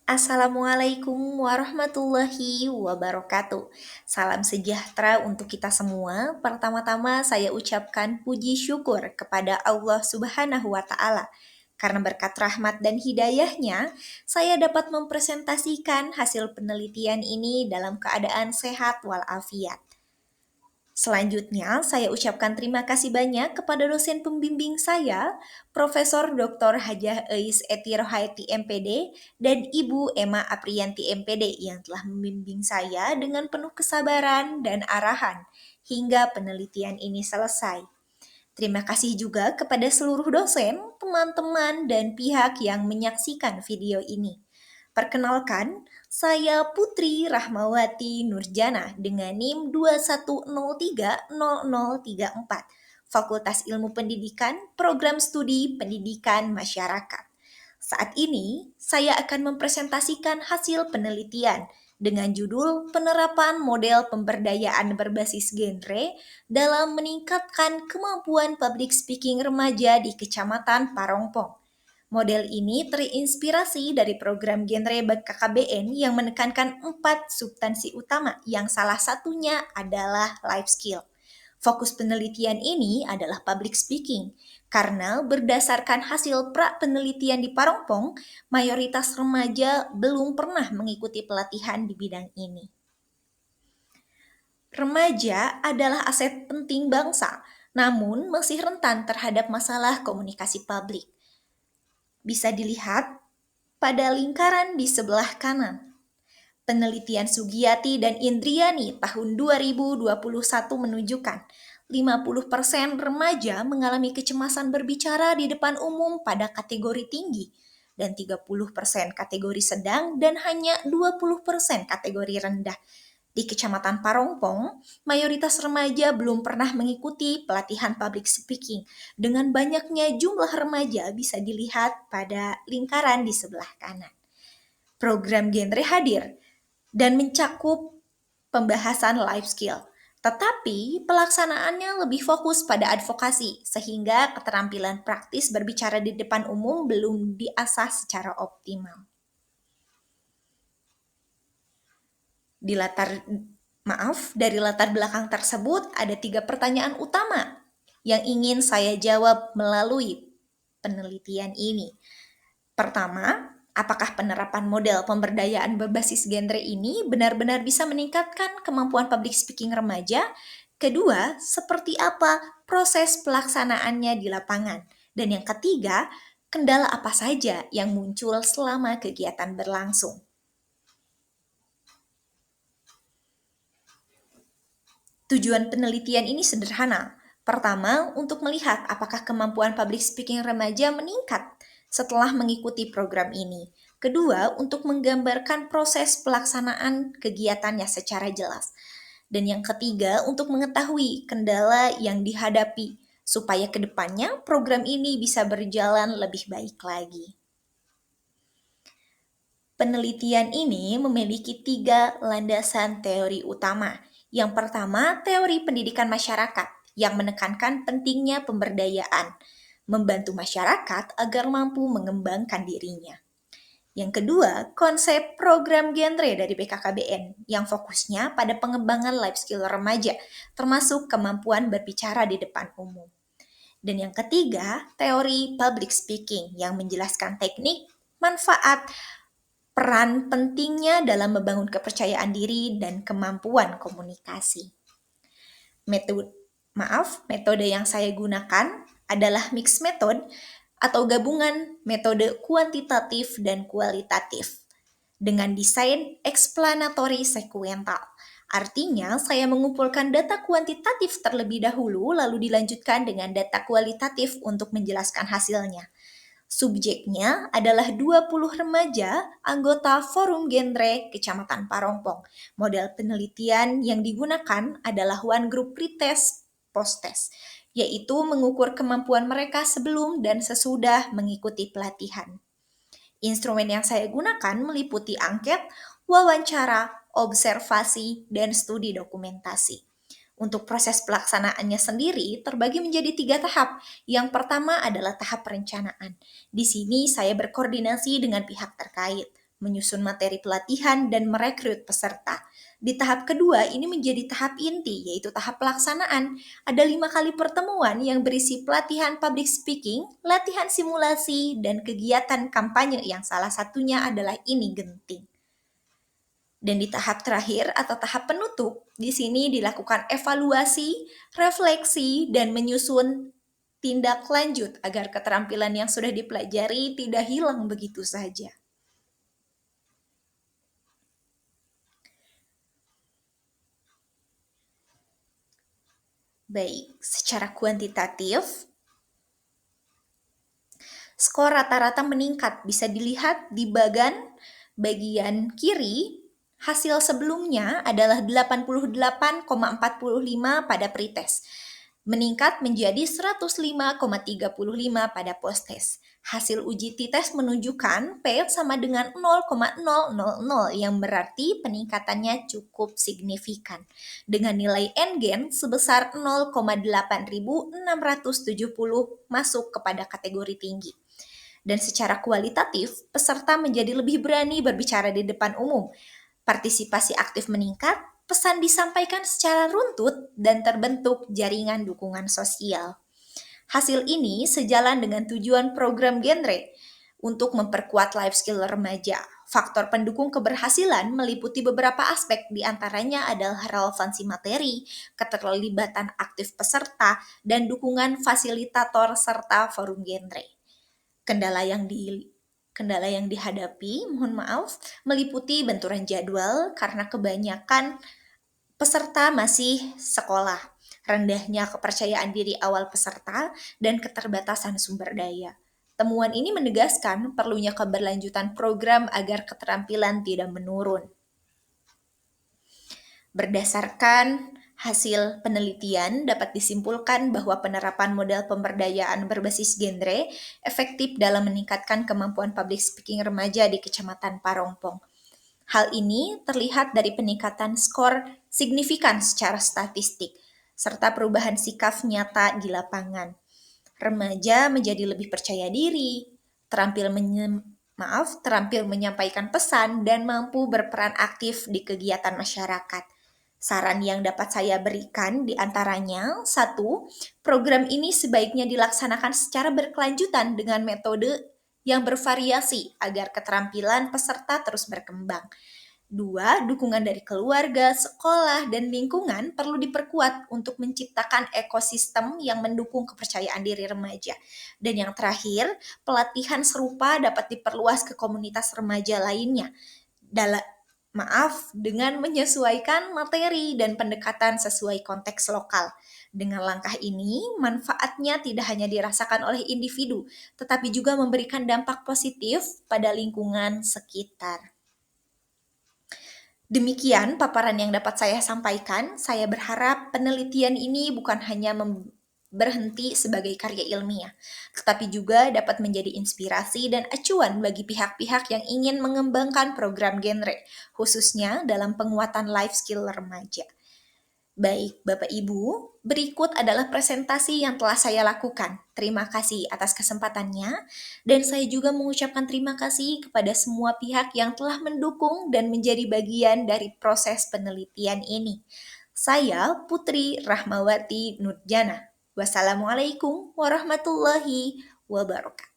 Assalamualaikum warahmatullahi wabarakatuh. Salam sejahtera untuk kita semua. Pertama-tama saya ucapkan puji syukur kepada Allah Subhanahu wa Ta'ala. Karena berkat rahmat dan hidayahnya, saya dapat mempresentasikan hasil penelitian ini dalam keadaan sehat walafiat. Selanjutnya, saya ucapkan terima kasih banyak kepada dosen pembimbing saya, Profesor Dr. Hajah Eis Eti Rohaiti MPD, dan Ibu Emma Aprianti MPD yang telah membimbing saya dengan penuh kesabaran dan arahan hingga penelitian ini selesai. Terima kasih juga kepada seluruh dosen, teman-teman, dan pihak yang menyaksikan video ini. Perkenalkan, saya Putri Rahmawati Nurjana dengan NIM 21030034, Fakultas Ilmu Pendidikan, Program Studi Pendidikan Masyarakat. Saat ini, saya akan mempresentasikan hasil penelitian dengan judul Penerapan Model Pemberdayaan Berbasis Genre dalam Meningkatkan Kemampuan Public Speaking Remaja di Kecamatan Parongpong. Model ini terinspirasi dari program genre BKKBN yang menekankan 4 substansi utama yang salah satunya adalah life skill. Fokus penelitian ini adalah public speaking, karena berdasarkan hasil pra-penelitian di Parongpong, mayoritas remaja belum pernah mengikuti pelatihan di bidang ini. Remaja adalah aset penting bangsa, namun masih rentan terhadap masalah komunikasi publik. Bisa dilihat pada lingkaran di sebelah kanan. Penelitian Sugiyati dan Indriani tahun 2021 menunjukkan 50% remaja mengalami kecemasan berbicara di depan umum pada kategori tinggi dan 30% kategori sedang dan hanya 20% kategori rendah. Di Kecamatan Parongpong, mayoritas remaja belum pernah mengikuti pelatihan public speaking. Dengan banyaknya jumlah remaja bisa dilihat pada lingkaran di sebelah kanan. Program genre hadir dan mencakup pembahasan life skill. Tetapi pelaksanaannya lebih fokus pada advokasi, sehingga keterampilan praktis berbicara di depan umum belum diasah secara optimal. Dari latar belakang tersebut ada 3 pertanyaan utama yang ingin saya jawab melalui penelitian ini. Pertama, apakah penerapan model pemberdayaan berbasis genre ini benar-benar bisa meningkatkan kemampuan public speaking remaja? Kedua, seperti apa proses pelaksanaannya di lapangan? Dan yang ketiga, kendala apa saja yang muncul selama kegiatan berlangsung? Tujuan penelitian ini sederhana. Pertama, untuk melihat apakah kemampuan public speaking remaja meningkat setelah mengikuti program ini. Kedua, untuk menggambarkan proses pelaksanaan kegiatannya secara jelas. Dan yang ketiga, untuk mengetahui kendala yang dihadapi supaya ke depannya program ini bisa berjalan lebih baik lagi. Penelitian ini memiliki 3 landasan teori utama. Yang pertama, teori pendidikan masyarakat yang menekankan pentingnya pemberdayaan, membantu masyarakat agar mampu mengembangkan dirinya. Yang kedua, konsep program genre dari BKKBN yang fokusnya pada pengembangan life skill remaja, termasuk kemampuan berbicara di depan umum. Dan yang ketiga, teori public speaking yang menjelaskan teknik, manfaat, peran pentingnya dalam membangun kepercayaan diri dan kemampuan komunikasi. Metode yang saya gunakan adalah mixed method atau gabungan metode kuantitatif dan kualitatif dengan desain explanatory sequential. Artinya, saya mengumpulkan data kuantitatif terlebih dahulu lalu dilanjutkan dengan data kualitatif untuk menjelaskan hasilnya. Subjeknya adalah 20 remaja anggota Forum Genre Kecamatan Parongpong. Model penelitian yang digunakan adalah one group pretest post-test, yaitu mengukur kemampuan mereka sebelum dan sesudah mengikuti pelatihan. Instrumen yang saya gunakan meliputi angket, wawancara, observasi, dan studi dokumentasi. Untuk proses pelaksanaannya sendiri terbagi menjadi 3 tahap. Yang pertama adalah tahap perencanaan. Di sini saya berkoordinasi dengan pihak terkait, menyusun materi pelatihan, dan merekrut peserta. Di tahap kedua, ini menjadi tahap inti, yaitu tahap pelaksanaan. Ada 5 kali pertemuan yang berisi pelatihan public speaking, latihan simulasi, dan kegiatan kampanye yang salah satunya adalah ini genting. Dan di tahap terakhir atau tahap penutup, di sini dilakukan evaluasi, refleksi, dan menyusun tindak lanjut agar keterampilan yang sudah dipelajari tidak hilang begitu saja. Baik, secara kuantitatif, skor rata-rata meningkat bisa dilihat di bagian kiri. Hasil sebelumnya adalah 88,45 pada pretest, meningkat menjadi 105,35 pada posttest. Hasil uji t-test menunjukkan P sama dengan 0,000 yang berarti peningkatannya cukup signifikan dengan nilai N-gen sebesar 0,8670 masuk kepada kategori tinggi. Dan secara kualitatif, peserta menjadi lebih berani berbicara di depan umum. Partisipasi aktif meningkat, pesan disampaikan secara runtut, dan terbentuk jaringan dukungan sosial. Hasil ini sejalan dengan tujuan program genre untuk memperkuat life skill remaja. Faktor pendukung keberhasilan meliputi beberapa aspek, diantaranya adalah relevansi materi, keterlibatan aktif peserta, dan dukungan fasilitator serta forum genre. Kendala yang dihadapi, mohon maaf, meliputi benturan jadwal karena kebanyakan peserta masih sekolah, rendahnya kepercayaan diri awal peserta, dan keterbatasan sumber daya. Temuan ini menegaskan perlunya keberlanjutan program agar keterampilan tidak menurun. Berdasarkan hasil penelitian, dapat disimpulkan bahwa penerapan model pemberdayaan berbasis genre efektif dalam meningkatkan kemampuan public speaking remaja di Kecamatan Parongpong. Hal ini terlihat dari peningkatan skor signifikan secara statistik, serta perubahan sikap nyata di lapangan. Remaja menjadi lebih percaya diri, terampil menyampaikan pesan, dan mampu berperan aktif di kegiatan masyarakat. Saran yang dapat saya berikan di antaranya, 1. Program ini sebaiknya dilaksanakan secara berkelanjutan dengan metode yang bervariasi agar keterampilan peserta terus berkembang. 2. Dukungan dari keluarga, sekolah, dan lingkungan perlu diperkuat untuk menciptakan ekosistem yang mendukung kepercayaan diri remaja. Dan yang terakhir, pelatihan serupa dapat diperluas ke komunitas remaja lainnya. Dengan menyesuaikan materi dan pendekatan sesuai konteks lokal. Dengan langkah ini, manfaatnya tidak hanya dirasakan oleh individu, tetapi juga memberikan dampak positif pada lingkungan sekitar. Demikian paparan yang dapat saya sampaikan. Saya berharap penelitian ini bukan hanya berhenti sebagai karya ilmiah, tetapi juga dapat menjadi inspirasi dan acuan bagi pihak-pihak yang ingin mengembangkan program genre, khususnya dalam penguatan life skill remaja. Baik, Bapak Ibu, berikut adalah presentasi yang telah saya lakukan. Terima kasih atas kesempatannya, dan saya juga mengucapkan terima kasih kepada semua pihak yang telah mendukung dan menjadi bagian dari proses penelitian ini. Saya Putri Rahmawati Nurjana. Wassalamualaikum warahmatullahi wabarakatuh.